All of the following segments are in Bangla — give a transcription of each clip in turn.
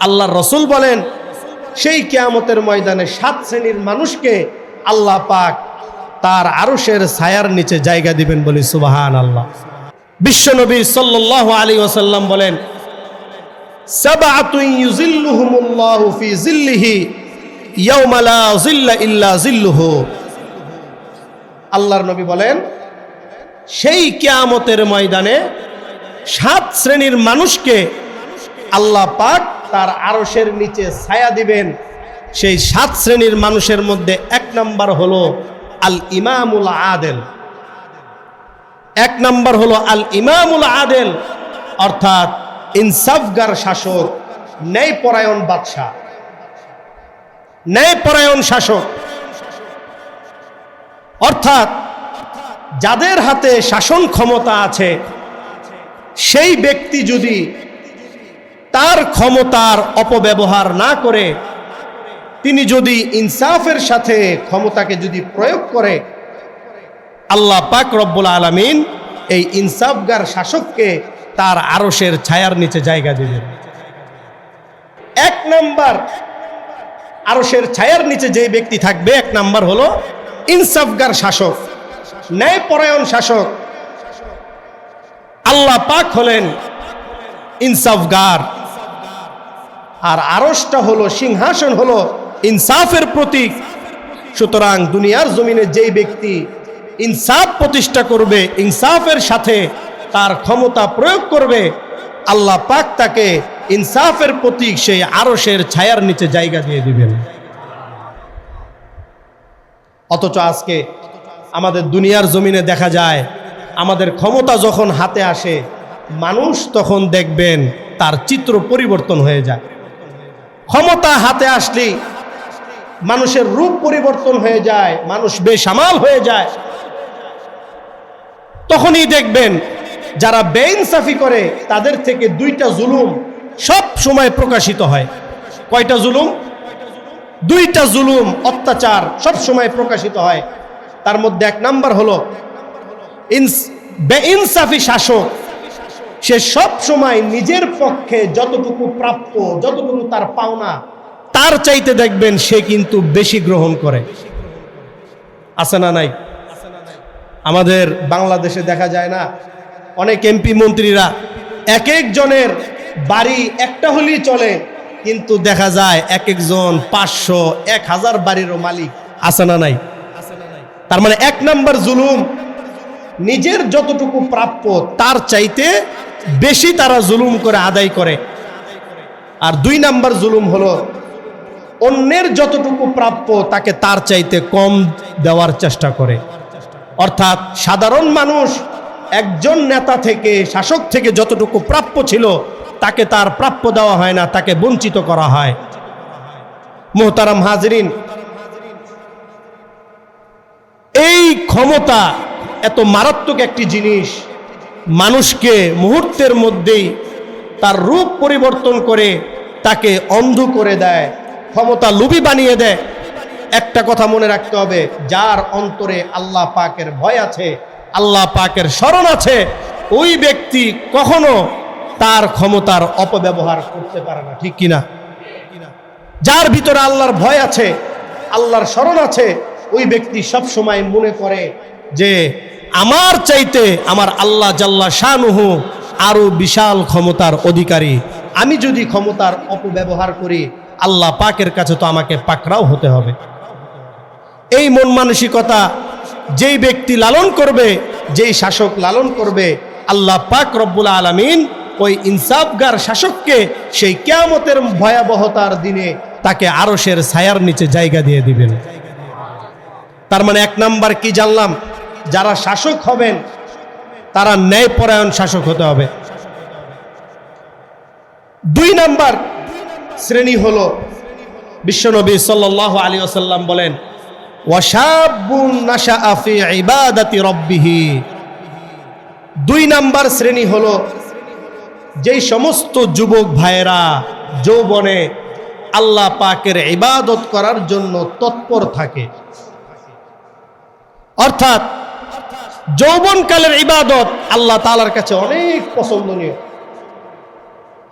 আল্লাহর রাসূল বলেন সেই কিয়ামতের ময়দানে 7 শ্রেণীর মানুষকে আল্লাহ পাক তার আরশের ছায়ার নিচে জায়গা দিবেন, বলি সুবহানাল্লাহ। বিশ্বনবী সাল্লাল্লাহু আলাইহি ওয়াসাল্লাম বলেন সাবআতুন ইউযিল্লুহুমুল্লাহু ফি যিল্লিহি ইয়াওমা লা যিল্লা ইল্লা যিল্লুহু। আল্লাহর নবী বলেন সেই কিয়ামতের ময়দানে 7 শ্রেণীর মানুষকে আল্লাহ পাক তার আরশের নিচে ছায়া দিবেন। সেই 7 শ্রেণীর মানুষের মধ্যে 1 নাম্বার হলো আল ইমামুল আদেল। 1 নাম্বার হলো আল ইমামুল আদেল, অর্থাৎ ইনসাফগার শাসক, ন্যায়পরায়ণ বাদশা, ন্যায়পরায়ণ শাসক। অর্থাৎ যাদের হাতে শাসন ক্ষমতা আছে সেই ব্যক্তি যদি তার ক্ষমতার অপব্যবহার না করে, তিনি যদি ইনসাফের সাথে ক্ষমতাকে যদি প্রয়োগ করে, আল্লাহ পাক রব্বুল আলামিন এই ইনসাফগার শাসককে তার আরশের ছায়ার নিচে জায়গা দিবেন। 1 নাম্বার আরশের ছায়ার নিচে যে ব্যক্তি থাকবে, 1 নাম্বার হলো ইনসাফগার শাসক, ন্যায়পরায়ণ শাসক। আল্লাহ পাক হলেন ইনসাফগার, আর আরশটা হলো, সিংহাসন হলো ইনসাফের প্রতীক। সুতরাং দুনিয়ার জমিনে যেই ব্যক্তি ইনসাফ প্রতিষ্ঠা করবে, ইনসাফের সাথে তার ক্ষমতা প্রয়োগ করবে, আল্লাহ পাক তাকে ইনসাফের প্রতীক সেই আরশের ছায়ার নিচে জায়গা দিয়ে দিবেন। অথচ আজকে আমাদের দুনিয়ার জমিনে দেখা যায়, আমাদের ক্ষমতা যখন হাতে আসে মানুষ তখন দেখবেন তার চিত্র পরিবর্তন হয়ে যায়। ক্ষমতা হাতে আসলে মানুষের রূপ পরিবর্তন হয়ে যায়, মানুষ বেসামাল হয়ে যায়। তখনই দেখবেন যারা বেইনসাফি করে তাদের থেকে 2টা জুলুম সব সময় প্রকাশিত হয়। কয়টা জুলুম? 2টা জুলুম, অত্যাচার সব সময় প্রকাশিত হয়। তার মধ্যে 1 নাম্বার হলো বেইনসাফি শাসক। সে সব সময় নিজের পক্ষে যতটুকু প্রাপ্য, যতটুকু তার পাওনা, তার চাইতে দেখবেন সে কিন্তু বেশি গ্রহণ করে। আছে না নাই? আমাদের বাংলাদেশে দেখা যায় না, অনেক এমপি মন্ত্রীরা এক একজনের বাড়ি একটা হলেই চলে, কিন্তু দেখা যায় এক একজন 500, 1000 বাড়িরও মালিক। আছে না নাই? তার মানে 1 নাম্বার জুলুম, নিজের যতটুকু প্রাপ্য তার চাইতে বেশি তারা জুলুম করে আদায় করে। আর 2 নাম্বার জুলুম হলো অন্যের যতটুকু প্রাপ্য তাকে তার চাইতে কম দেওয়ার চেষ্টা করে। অর্থাৎ সাধারণ মানুষ একজন নেতা থেকে, শাসক থেকে যতটুকু প্রাপ্য ছিল তাকে তার প্রাপ্য দেওয়া হয় না, তাকে বঞ্চিত করা হয়। মুহতারাম হাজরিন, এই ক্ষমতা এত মারাত্মক একটি জিনিস, মানুষকে মুহূর্তের মধ্যেই তার রূপ পরিবর্তন করে তাকে অন্ধ করে দেয়, ক্ষমতা লোভী বানিয়ে দেয়। একটা কথা মনে রাখতে হবে, যার অন্তরে আল্লাহ পাকের ভয় আছে, আল্লাহ পাকের শরণ আছে, ওই ব্যক্তি কখনো তার ক্ষমতার অপব্যবহার করতে পারে না। ঠিক কিনা? যার ভিতরে আল্লাহর ভয় আছে, আল্লাহর শরণ আছে, ওই ব্যক্তি সব সময় মনে করে যে আমার চাইতে আমার আল্লাহ জাল্লা শানুহু আরো বিশাল ক্ষমতার অধিকারী। আমি যদি ক্ষমতার অপব্যবহার করি, আল্লাহ পাকের কাছে তো আমাকে পাকড়াও হতে হবে। এই মন মানসিকতা যেই ব্যক্তি লালন করবে, যেই শাসক লালন করবে, আল্লাহ পাক রব্বুল আলামিন ওই ইনসাফগার শাসককে সেই কিয়ামতের ভয়াবহতার দিনে তাকে আরশের ছায়ার নিচে জায়গা দিয়ে দিবেন। তার মানে 1 নাম্বার কি জানলাম? যারা শাসক হবেন তারা ন্যায়পরায়ণ শাসক হতে হবে। 2 নাম্বার শ্রেণী হলো, বিশ্বনবী সাল্লাল্লাহু আলাইহি ওয়াসাল্লাম বলেন ওয়াশাবুন নাশাআ ফি ইবাদাতি রাব্বিহি। 2 নাম্বার শ্রেণী হলো যেই সমস্ত যুবক ভাইয়েরা যৌবনে আল্লাহ পাকের ইবাদত করার জন্য তৎপর থাকে। অর্থাৎ যৌবনকালের ইবাদত আল্লাহ তাআলার কাছে অনেক পছন্দনীয়,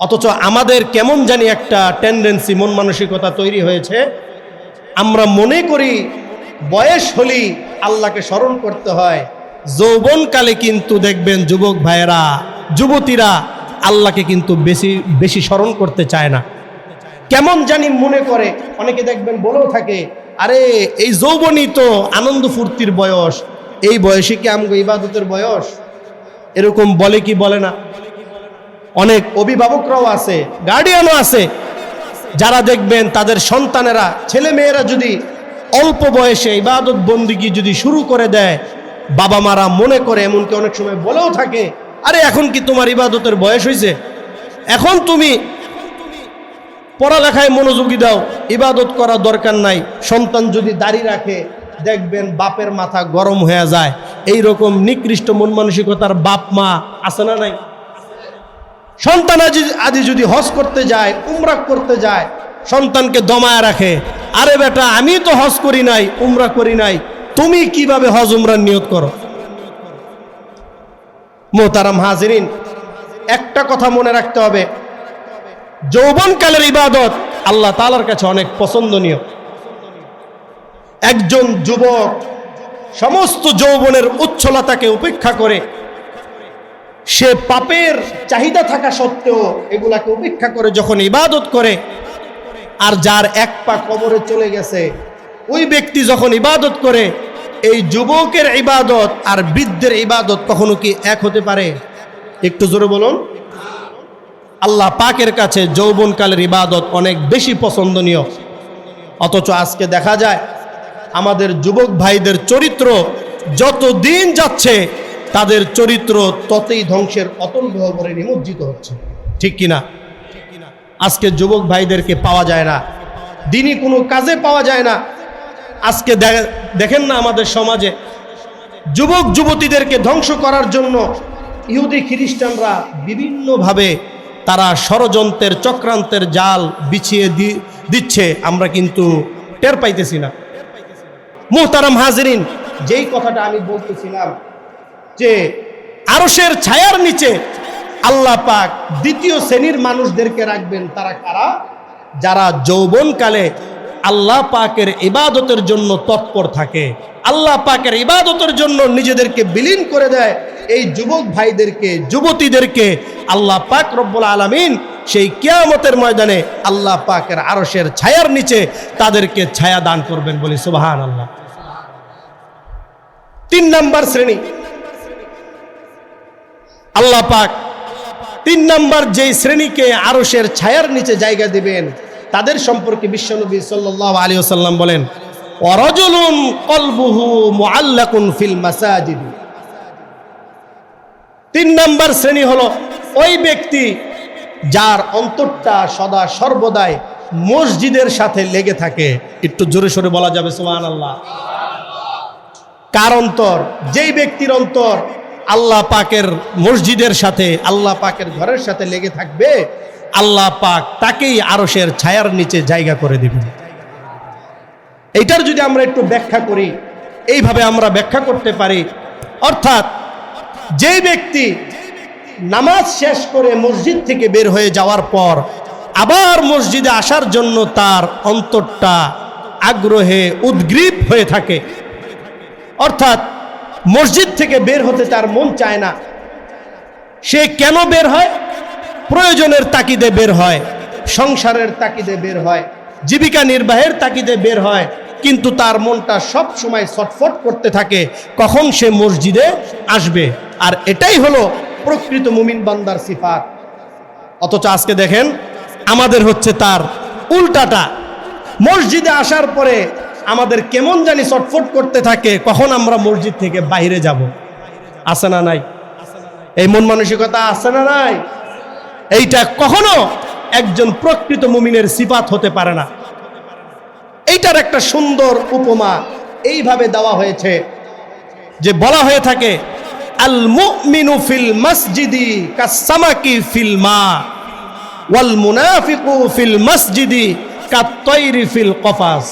অথচ আমাদের কেমন জানি একটা টেন্ডেন্সি, মন মানসিকতা তৈরি হয়েছে, আমরা মনে করি বয়স হলেই আল্লাহকে স্মরণ করতে হয়। যৌবনকালে কিন্তু দেখবেন যুবক ভাইয়েরা, যুবতীরা আল্লাহকে কিন্তু বেশি বেশি স্মরণ করতে চায় না। কেমন জানি মনে করে, অনেকে দেখবেন বলেও থাকে, আরে এই যৌবনই তো আনন্দ ফুর্তির বয়স, এই বয়সে কি আমগো ইবাদতের বয়স? এরকম বলে কি বলে না? অনেক অভিভাবকরাও আছে, গার্ডিয়ানও আছে, যারা দেখবেন তাদের সন্তানেরা, ছেলে মেয়েরা যদি অল্প বয়সে ইবাদত বন্দিগি যদি শুরু করে দেয়, বাবা মারা মনে করে, এমনকি অনেক সময় বলেও থাকে, আরে এখন কি তোমার ইবাদতের বয়স হয়েছে? এখন তুমি পড়ালেখায় মনোযোগী দাও, ইবাদত করা দরকার নাই। সন্তান যদি দাড়ি রাখে, দেখবেন বাপের মাথা গরম হয়ে যায়। এই রকম নিকৃষ্ট মন মানসিকতার বাপ মা আছে না নাই? সন্তান আদি যদি হজ করতে যায়, উমরা করতে যায়, সন্তানকে দমায় রাখে, আরে বেটা আমি তো হজ করি নাই, উমরা করি নাই, তুমি কিভাবে হজ উমরার নিয়ত করো? মোহতারাম হাজিরিন, একটা কথা মনে রাখতে হবে, যৌবনকালের ইবাদত আল্লাহ তাআলার কাছে অনেক পছন্দনীয়। একজন যুবক সমস্ত যৌবনের উচ্ছলতাকে উপেক্ষা করে, সে পাপের চাহিদা থাকা সত্ত্বেও এগুলাকে উপেক্ষা করে যখন ইবাদত করে, আর যার এক পা কবরে চলে গেছে ওই ব্যক্তি যখন ইবাদত করে, এই যুবকের ইবাদত আর বৃদ্ধের ইবাদত কখনো কি এক হতে পারে? একটু জোরে বলুন। আল্লাহ পাকের কাছে যৌবনকালের ইবাদত অনেক বেশি পছন্দনীয়। অথচ আজকে দেখা যায় আমাদের যুবক ভাইদের চরিত্র যত দিন যাচ্ছে, তাদের চরিত্র ততই ধ্বংসের অতল গহ্বরে নিমজ্জিত হচ্ছে। ঠিক কিনা? আজকে যুবক ভাইদেরকে পাওয়া যায় না, দিনই কোনো কাজে পাওয়া যায় না। আজকে দেখেন না আমাদের সমাজে যুবক যুবতীদেরকে ধ্বংস করার জন্য ইহুদি খ্রিস্টানরা বিভিন্নভাবে তারা ষড়যন্ত্রের চক্রান্তের জাল বিছিয়ে দিচ্ছে, আমরা কিন্তু টের পাইতেছি না। মুহতারাম হাজিরিন, যেই কথাটা আমি বলতেছিলাম যে আরশের ছায়ার নিচে আল্লাহ পাক দ্বিতীয় শ্রেণীর মানুষদেরকে রাখবেন। তারা কারা? যারা যৌবনকালে আল্লাহ পাকের ইবাদতের জন্য তৎপর থাকে, আল্লাহ পাকের ইবাদতের জন্য নিজেদেরকে বিলীন করে দেয়। এই যুবক ভাইদেরকে, যুবতীদেরকে আল্লাহ পাক রব্বুল আলামিন সেই কিয়ামতের ময়দানে আল্লাহ পাকের আরশের ছায়ার নিচে তাদেরকে ছায়া দান করবেন, বলি সুবহানাল্লাহ। 3 নাম্বার শ্রেণী আল্লাহ পাক 3 নাম্বার যেই শ্রেণীকে আরশের ছায়ার নিচে জায়গা দিবেন, তাদের সম্পর্কে বিশ্বনবী সাল্লাল্লাহু আলাইহি ওয়াসাল্লাম বলেন, ওয়ারাজুলুন কলবুহু মুআল্লাকুন ফিল মাসাজিদ। 3 নাম্বার শ্রেণী হলো ওই ব্যক্তি যার অন্তরটা সদা সর্বদাই মসজিদের সাথে লেগে থাকে। একটু জোরে সোরে বলা যাবে সুবহানাল্লাহ। কার অন্তর? যেই ব্যক্তির অন্তর আল্লাহ পাকের মসজিদের সাথে, আল্লাহ পাকের ঘরের সাথে লেগে থাকবে, আল্লাহ পাক তাকেই আরশের ছায়ার নিচে জায়গা করে দিবেন। এইটার যদি আমরা একটু ব্যাখ্যা করি, এইভাবে আমরা ব্যাখ্যা করতে পারি, অর্থাৎ যেই ব্যক্তি নামাজ শেষ করে মসজিদ থেকে বের হয়ে যাওয়ার পর আবার মসজিদে আসার জন্য তার অন্তরটা আগ্রহে উদ্গ্রীব হয়ে থাকে, অর্থাৎ মসজিদ থেকে বের হতে তার মন চায় না। সে কেন বের হয়? প্রয়োজনের তাকিদে বের হয়, সংসারের তাকিদে বের হয়, জীবিকা নির্বাহের তাকিদে বের হয়, কিন্তু তার মনটা সব সময় ছটফট করতে থাকে কখন সে মসজিদে আসবে। আর এটাই হলো প্রকৃত মুমিন বান্দার সিফাত। অথচ আজকে দেখেন আমাদের হচ্ছে তার উল্টাটা। মসজিদে আসার পরে আমাদের কেমন জানি ছটফট করতে থাকে কখন আমরা মসজিদ থেকে বাইরে যাব। আছে না নাই? এই মন মানসিকতা আছে না নাই? এইটা কখনো একজন প্রকৃত মুমিনের সিফাত হতে পারে না। এইটার একটা সুন্দর উপমা এইভাবে দেওয়া হয়েছে যে বলা হয়ে থাকে, আল মুমিনু ফিল মসজিদি কাসসামাকি ফিল মা ওয়াল মুনাফিকু ফিল মসজিদি কাত-তায়রি ফিল কফাস।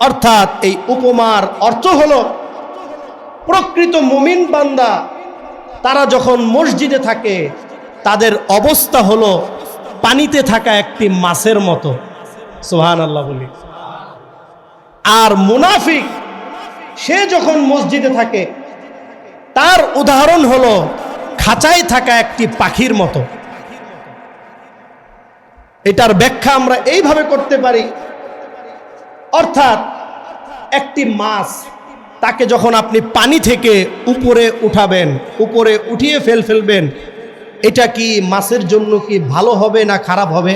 অর্থাৎ এই উপমার অর্থ হলো প্রকৃত মুমিন বান্দা তারা যখন মসজিদে থাকে তাদের অবস্থা হলো পানিতে থাকা একটি মাছের মতো। সুবহানাল্লাহ বলি। আর মুনাফিক সে যখন মসজিদে থাকে তার উদাহরণ হলো খাঁচায় থাকা একটি পাখির মতো। এটার ব্যাখ্যা আমরা এইভাবে করতে পারি, অর্থাৎ একটি মাছ, তাকে যখন আপনি পানি থেকে উপরে উঠাবেন, উপরে উঠিয়ে ফেলবেন, এটা কি মাছের জন্য কি ভালো হবে না খারাপ হবে?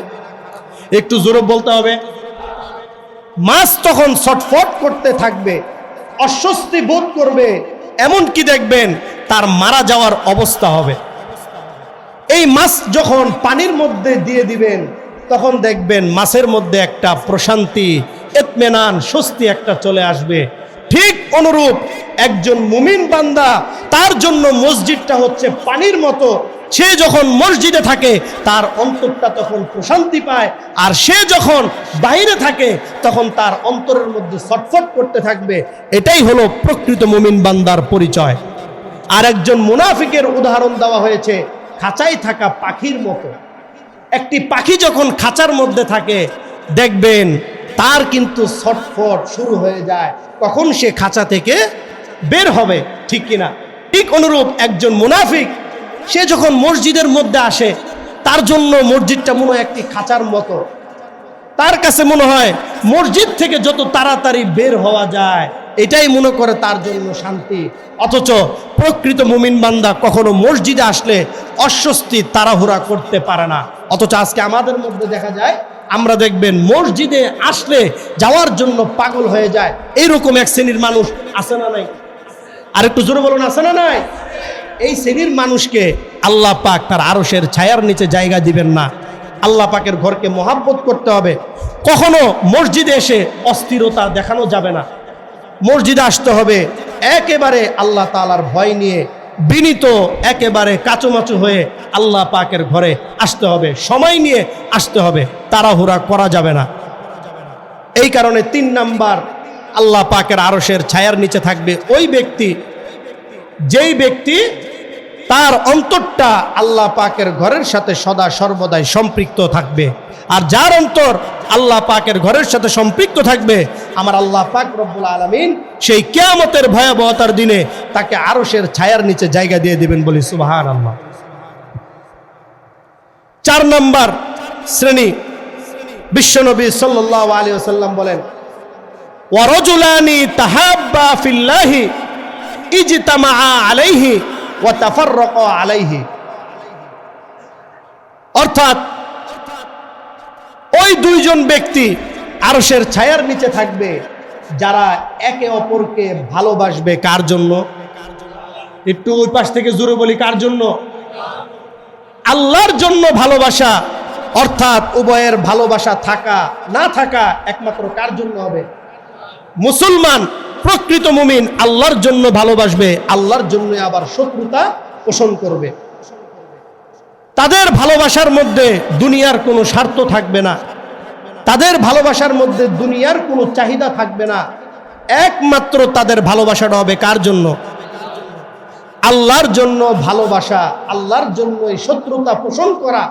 একটু জোরে বলতে হবে। মাছ তখন ছটফট করতে থাকবে, অস্বস্তি বোধ করবে, এমনকি দেখবেন তার মারা যাওয়ার অবস্থা হবে। এই মাছ যখন পানির মধ্যে দিয়ে দিবেন তখন দেখবেন মাছের মধ্যে একটা প্রশান্তি, ইতমিনান, স্বস্তি একটা চলে আসবে। ঠিক অনুরূপ একজন মুমিন বান্দা, তার জন্য মসজিদটা হচ্ছে পানির মতো। সে যখন মসজিদে থাকে তার অন্তরটা তখন প্রশান্তি পায়, আর সে যখন বাইরে থাকে তখন তার অন্তরের মধ্যে ছটফট করতে থাকবে। এটাই হলো প্রকৃত মুমিন বান্দার পরিচয়। আর একজন মুনাফিকের উদাহরণ দেওয়া হয়েছে খাঁচায় থাকা পাখির মতো। একটি পাখি যখন খাঁচার মধ্যে থাকে দেখবেন তার কিন্তু ছটফট শুরু হয়ে যায়, কখন সে খাঁচা থেকে বের হবে, ঠিক কিনা? ঠিক অনুরূপ একজন মুনাফিক সে যখন মসজিদের মধ্যে আসে তার জন্য মসজিদটা মনে হয় একটি খাঁচার মতো। তার কাছে মনে হয় মসজিদ থেকে যত তাড়াতাড়ি বের হওয়া যায় এটাই মনে করে তার জন্য শান্তি। অথচ প্রকৃত মুমিন বান্দা কখনো মসজিদে আসলে অস্বস্তি তাড়াহুড়া করতে পারে না। অথচ আজকে আমাদের মধ্যে দেখা যায়, আমরা দেখবেন মসজিদে আসলে যাওয়ার জন্য পাগল হয়ে যায়। এইরকম এক শ্রেণীর মানুষ আছে না নাই? আর একটু জোরে বলুন, আছে না নাই? এই শ্রেণীর মানুষকে আল্লাহ পাক তার আরশের ছায়ার নিচে জায়গা দিবেন না। আল্লাহ পাকের ঘরকে মহাব্বত করতে হবে। কখনো মসজিদে এসে অস্থিরতা দেখানো যাবে না। মসজিদে আসতে হবে একেবারে আল্লাহ তাআলার ভয় নিয়ে, বিনীত, একেবারে কাচুমাচু হয়ে আল্লাহ পাকের ঘরে আসতে হবে। সময় নিয়ে আসতে হবে, তাড়াহুড়া করা যাবে না। এই কারণে 3 নাম্বার, আল্লাহ পাকের আরশের ছায়ার নিচে থাকবে ওই ব্যক্তি, যেই ব্যক্তি তার অন্তরটা আল্লাহ পাকের ঘরের সাথে সদা সর্বদাই সম্পৃক্ত থাকবে। আর যার অন্তর আল্লাহ পাকের ঘরের সাথে সম্পৃক্ত থাকবে, আমার আল্লাহ পাক রব্বুল আলামিন সেই কিয়ামতের ভয়াবহতার দিনে তাকে আরশের ছায়ার নিচে জায়গা দিয়ে দিবেন, বলি সুবহানাল্লাহ। 4 নাম্বার শ্রেণী, বিশ্বনবী সাল্লাল্লাহু আলাইহি ওয়াসাল্লাম বলেন, ওয়া রাজুলানি তাহাব্বা ফিল্লাহি ইজতামাআ আলাইহি ওয়া তাফাররাকা আলাইহি। অর্থাৎ ওই 2 জন ব্যক্তি আরশের ছায়ার নিচে থাকবে যারা একে অপরকে ভালোবাসবে। কার জন্য? একটু ওই পাশ থেকে জোরে বলি, কার জন্য? আল্লাহর জন্য ভালোবাসা। অর্থাৎ উভয়ের ভালোবাসা থাকা না থাকা একমাত্র কার জন্য হবে? মুসলমান প্রকৃত মুমিন আল্লাহর জন্য ভালোবাসবে, আল্লাহর জন্য আবার শত্রুতা পোষণ করবে। তাদের ভালোবাসার মধ্যে দুনিয়ার কোনো স্বার্থ থাকবে না, তাদের ভালোবাসার মধ্যে দুনিয়ার কোনো চাহিদা থাকবে না। একমাত্র তাদের ভালোবাসাটা হবে কার জন্য? আল্লাহর জন্য ভালোবাসা, আল্লাহর জন্যই শত্রুতা পোষণ করা।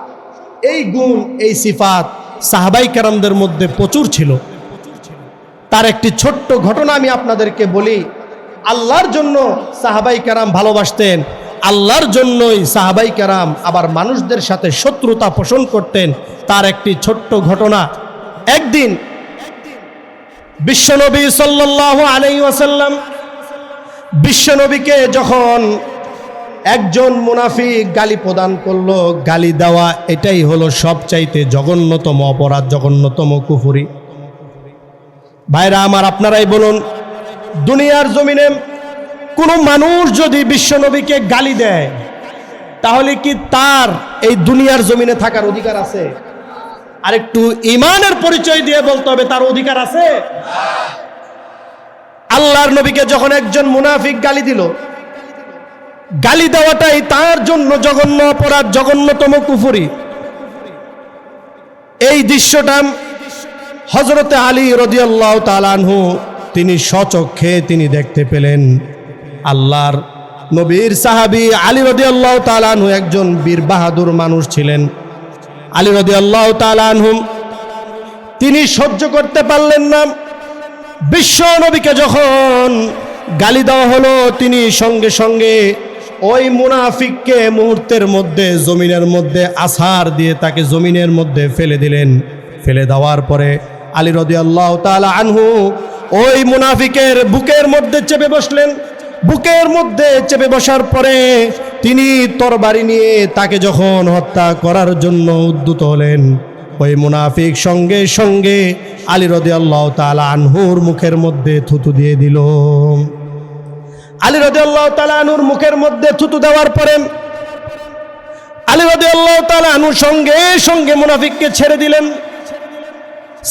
এই গুণ, এই সিফাত সাহাবাই কেরামদের মধ্যে প্রচুর ছিল। তার একটি ছোট্ট ঘটনা আমি আপনাদেরকে বলি। আল্লাহর জন্য সাহাবাই কেরাম ভালোবাসতেন, আল্লাহর জন্যই সাহাবাই কেরাম আবার মানুষদের সাথে শত্রুতা পোষণ করতেন। তার একটি ছোট্ট ঘটনা, একদিন বিশ্বনবী সাল্লাল্লাহু আলাইহি ওয়াসাল্লাম, বিশ্বনবীকে যখন একজন মুনাফিক গালি প্রদান করলো, গালি দেওয়া এটাই হলো সবচাইতে জঘন্যতম অপরাধ, জঘন্যতম কুফরি। ভাইরা আমার, আপনারাই বলুন, দুনিয়ার জমিনে কোনো মানুষ যদি বিশ্বনবীকে গালি দেয় তাহলে কি তার এই দুনিয়ার জমিনে থাকার অধিকার আছে? আর একটু ঈমানের পরিচয় দিয়ে বলতে হবে, তার অধিকার আছে? আল্লাহর নবীকে যখন একজন মুনাফিক গালি দিল, গালি দেওয়াটাই তার জন্য জঘন্য অপরাধ, জঘন্যতম কুফরি। এই দৃশ্যটা হযরতে আলী রাদিয়াল্লাহু তাআলা আনহু তিনি স্বচক্ষে তিনি দেখতে পেলেন। আল্লাহর নবীর সাহাবী আলী রাদিয়াল্লাহু তাআলা আনহু একজন বীর বাহাদুর মানুষ ছিলেন। আলী রাদিয়াল্লাহু তাআলা আনহু তিনি সহ্য করতে পারলেন না। বিশ্ব নবীকে যখন গালি দেওয়া হলো, তিনি সঙ্গে সঙ্গে ওই মুনাফিককে মুহূর্তের মধ্যে জমিনের মধ্যে আছাড় দিয়ে তাকে জমিনের মধ্যে ফেলে দিলেন। ফেলে দেওয়ার পরে আলী রাদিয়াল্লাহু তাআলা আনহু ওই মুনাফিকের বুকের মধ্যে চেপে বসলেন। বুকের মধ্যে চেপে বসার পরে তিনি তরবারি নিয়ে তাকে যখন হত্যা করার জন্য উদ্যত হলেন, ওই মুনাফিক সঙ্গে সঙ্গে আলী রাদিয়াল্লাহু তাআলা আনহুর মুখের মধ্যে থুতু দিয়ে দিল। আলী রাদিয়াল্লাহু তাআলা আনহুর মুখের মধ্যে থুতু দেওয়ার পরে আলী রাদিয়াল্লাহু তাআলা আনহু সঙ্গে সঙ্গে মুনাফিককে ছেড়ে দিলেন।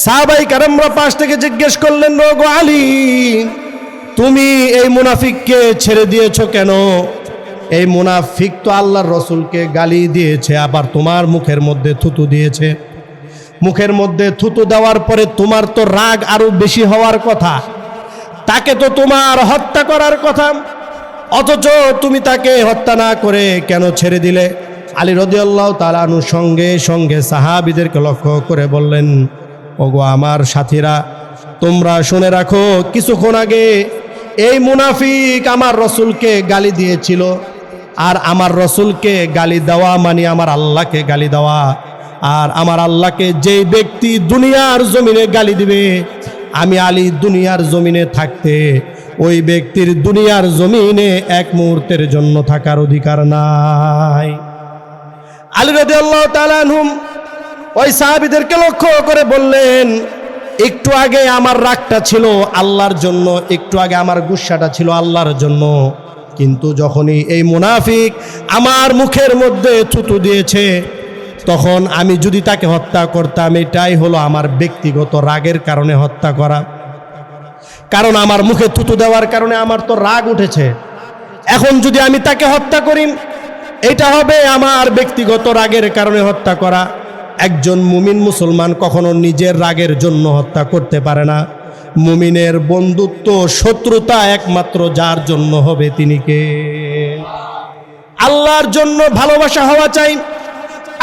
সাহাবায়ে কেরামরা পাশ থেকে জিজ্ঞেস করলেন, ওগো আলী, তুমি এই মুনাফিককে ছেড়ে দিয়েছো কেন? এই মুনাফিক তো আল্লাহর রাসূলকে গালি দিয়েছে, আবার তোমার মুখের মধ্যে থুতু দিয়েছে। মুখের মধ্যে থুতু দেওয়ার পরে তোমার তো রাগ আরো বেশি হওয়ার কথা, তাকে তো তোমার হত্যা করার কথা, অথচ তুমি তাকে হত্যা না করে কেন ছেড়ে দিলে? আলী রাদিয়াল্লাহু তাআলা আনহু সঙ্গে সঙ্গে সাহাবীদেরকে লক্ষ্য করে বললেন, ওগো আমার সাথীরা, তোমরা শুনে রাখো, কিছুক্ষণ আগে এই মুনাফিক আমার রাসূলকে গালি দিয়েছিল। আর আমার রাসূলকে গালি দেওয়া মানে আমার আল্লাহকে গালি দেওয়া। আর আমার আল্লাহকে যেই ব্যক্তি দুনিয়ার জমিনে গালি দিবে, আমি আলী দুনিয়ার জমিনে থাকতে ওই ব্যক্তির দুনিয়ার জমিনে এক মুহূর্তের জন্য থাকার অধিকার নাই। আলী রাদিয়াল্লাহু তাআলা আনহু ওই সাহাবীদেরকে লক্ষ্য করে বললেন, একটু আগে আমার রাগটা ছিল আল্লাহর জন্য, একটু আগে আমার গুসাটা ছিল আল্লাহর জন্য, কিন্তু যখনই এই মুনাফিক আমার মুখের মধ্যে থুতু দিয়েছে, তখন আমি যদি তাকে হত্যা করতাম, এটাই হলো আমার ব্যক্তিগত রাগের কারণে হত্যা করা। কারণ আমার মুখে থুতু দেওয়ার কারণে আমার তো রাগ উঠেছে। এখন যদি আমি তাকে হত্যা করি, এটা হবে আমার ব্যক্তিগত রাগের কারণে হত্যা করা। একজন মুমিন মুসলমান কখনো নিজের রাগের জন্য হত্যা করতে পারে না। মুমিনের বন্ধুত্ব শত্রুতা একমাত্র যার জন্য হবে তিনি কে? আল্লাহর জন্য ভালোবাসা হওয়া চাই,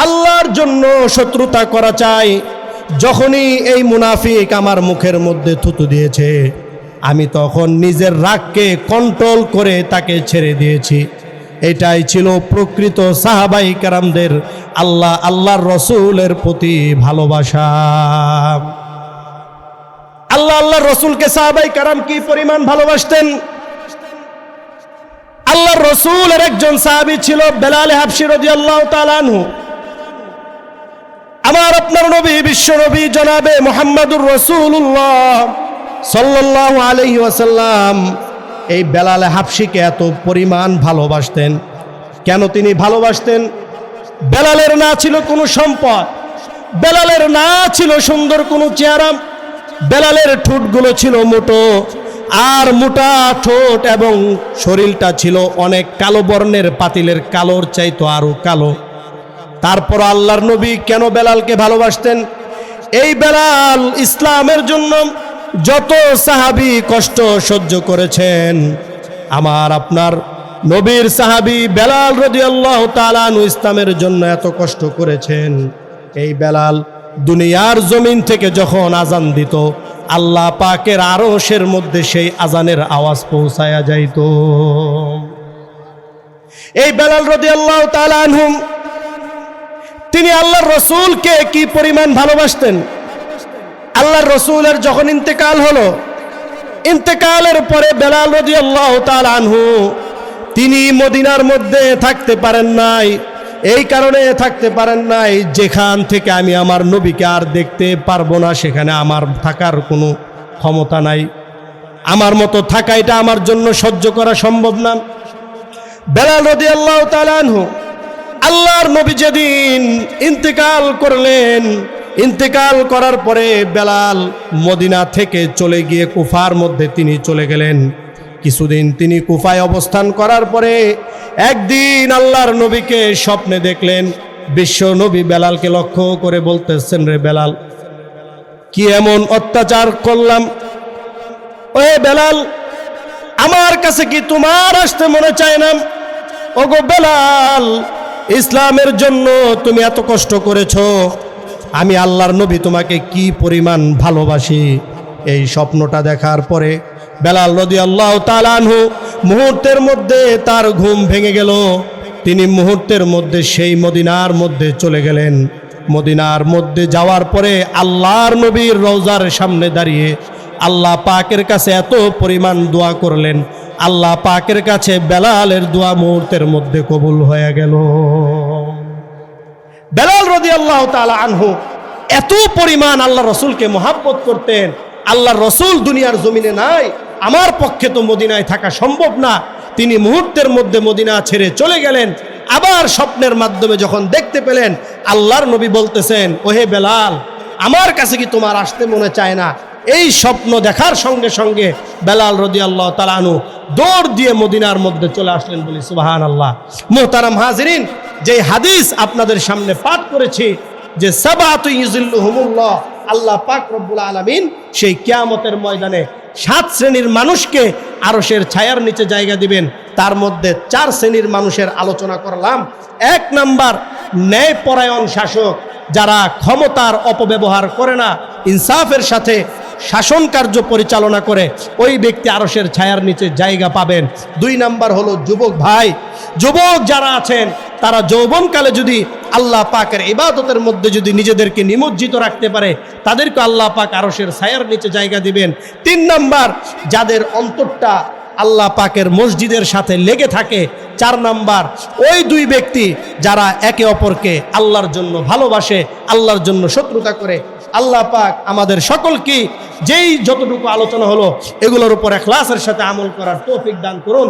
আল্লাহর জন্য শত্রুতা করা চাই। যখনই এই মুনাফিক আমার মুখের মধ্যে থুতু দিয়েছে, আমি তখন নিজের রাগকে কন্ট্রোল করে তাকে ছেড়ে দিয়েছি। এটাই ছিল প্রকৃত সাহাবায়ে কেরামদের আল্লাহর রাসূলের প্রতি ভালোবাসা। আল্লাহর রাসূলকে সাহাবায়ে কেরাম কি পরিমাণ ভালোবাসতেন! আল্লাহর রাসূলের একজন সাহাবী ছিল বেলাল হাবশী রাদিয়াল্লাহু তাআলা আনহু। আমার আপনার নবী, বিশ্ব নবী জনাবে মুহাম্মদুর রাসূলুল্লাহ সাল্লাল্লাহু আলাইহি ওয়াসাল্লাম এই বেলাল হাবশীকে এত পরিমাণ ভালোবাসতেন। কেন তিনি ভালোবাসতেন? বেলালের না ছিল কোনো সম্পদ, বেলালের না ছিল সুন্দর কোনো চেহারা, বেলালের ঠোঁটগুলো ছিল মোটো, আর মোটা ঠোঁট এবং শরীরটা ছিল অনেক কালো বর্ণের, পাতিলের কালোর চাইতো আরো কালো। তারপর আল্লাহর নবী কেন বেলালকে ভালোবাসতেন? এই বেলাল ইসলামের জন্য যত সাহাবী কষ্ট সহ্য করেছেন, আমার আপনার নবীর সাহাবী বেলাল রাদিয়াল্লাহু তাআলা আনহু ইসলামের জন্য এত কষ্ট করেছেন। এই বেলাল দুনিয়ার জমিন থেকে যখন আজান দিত, আল্লাহ পাকের আরশের মধ্যে সেই আজানের আওয়াজ পৌঁছায়া যাইত। এই বেলাল রাদিয়াল্লাহু তাআলা আনহু তিনি আল্লাহর রাসূলকে কি পরিমাণ ভালোবাসতেন! আল্লাহর রাসূলের যখন ইন্তেকাল হলো, ইন্তেকালের পরে বেলাল রাদিয়াল্লাহু তাআলা আনহু তিনি মদিনার মধ্যে থাকতে পারেন নাই। এই কারণে থাকতে পারেন নাই, যেখান থেকে আমি আমার নবীকে আর দেখতে পারবো না, সেখানে আমার থাকার কোনো ক্ষমতা নাই। আমার মতো থাকা এটা আমার জন্য সহ্য করা সম্ভব না। বেলাল রাদিয়াল্লাহু তাআলা আনহু আল্লাহর নবী যেদিন ইন্তেকাল করলেন, ইন্তেকাল করার পরে বেলাল মদিনা থেকে চলে গিয়ে কুফার মধ্যে তিনি চলে গেলেন। কিছুদিন তিনি কুফায় অবস্থান করার পরে একদিন আল্লাহর নবীকে স্বপ্নে দেখলেন। বিশ্ব নবী বেলালকে লক্ষ্য করে বলতেছেন, রে বেলাল, কি এমন অত্যাচার করলাম? ওহে বেলাল, আমার কাছে কি তোমার আসতে মনে চায় না? ওগো বেলাল, ইসলামের জন্য তুমি এত কষ্ট করেছো, আমি আল্লাহর নবী তোমাকে কি পরিমাণ ভালোবাসি। এই স্বপ্নটা দেখার পরে বেলাল রাদিয়াল্লাহু তাআলা আনহু মুহূর্তের মধ্যে তার ঘুম ভেঙে গেল। তিনি মুহূর্তের মধ্যে সেই মদিনার মধ্যে চলে গেলেন। মদিনার মধ্যে যাওয়ার পরে আল্লাহর নবীর রওজার সামনে দাঁড়িয়ে আল্লাহ পাকের কাছে এত পরিমাণ দোয়া করলেন, আল্লাহ পাকের কাছে বেলালের দোয়া মুহূর্তের মধ্যে কবুল হয়ে গেল। বেলাল রাদিয়াল্লাহু তাআলা আনহু এত পরিমাণ আল্লাহ রসুলকে মহাব্বত করতেন। আল্লাহ রসুল দুনিয়ার জমিনে নাই, আমার পক্ষে তো মদিনায় থাকা সম্ভব না। তিনি মুহূর্তের মধ্যে মদিনা ছেড়ে চলে গেলেন। আবার স্বপ্নের মাধ্যমে যখন দেখতে পেলেন, আল্লাহর নবী বলতেছেন, ওহে বেলাল, আমার কাছে কি তোমার আসতে মনে চায় না? এই স্বপ্ন দেখার সঙ্গে সঙ্গে বেলাল রাদিয়াল্লাহু তাআলা আনহু দৌড় দিয়ে মদিনার মধ্যে চলে আসলেন। বলি সুবহানাল্লাহ। মুহতারাম হাজিরিন, যে হাদিস আপনাদের সামনে পাঠ করেছি যে সাবাতু ইযিল্লুহুমুল্লাহ, আল্লাহ পাক রব্বুল আলামিন সেই কিয়ামতের ময়দানে 7 শ্রেণীর মানুষকে আরশের ছায়ার নিচে জায়গা দিবেন। তার মধ্যে 4 শ্রেণীর মানুষের আলোচনা করলাম। 1 নাম্বার, ন্যায়পরায়ণ শাসক, যারা ক্ষমতার অপব্যবহার করে না, ইনসাফের সাথে শাসন কার্য পরিচালনা করে, ওই ব্যক্তি আরশের ছায়ার নিচে জায়গা পাবেন। 2 নাম্বার হলো যুবক ভাই, যুবক যারা আছেন তারা যৌবনকালে যদি আল্লাহ পাকের ইবাদতের মধ্যে যদি নিজেদেরকে নিমজ্জিত রাখতে পারে, তাদেরকে আল্লাহ পাক আরশের ছায়ার নিচে জায়গা দিবেন। 3 নাম্বার, যাদের অন্তরটা আল্লাহ পাকের মসজিদের সাথে লেগে থাকে। 4 নাম্বার, ওই 2 ব্যক্তি যারা একে অপরকে আল্লাহর জন্য ভালোবাসে, আল্লাহর জন্য শত্রুতা করে। আল্লাহ পাক আমাদের সকলকে যেই যতটুকু আলোচনা হলো এগুলোর উপর ইখলাসের সাথে আমল করার তৌফিক দান করুন।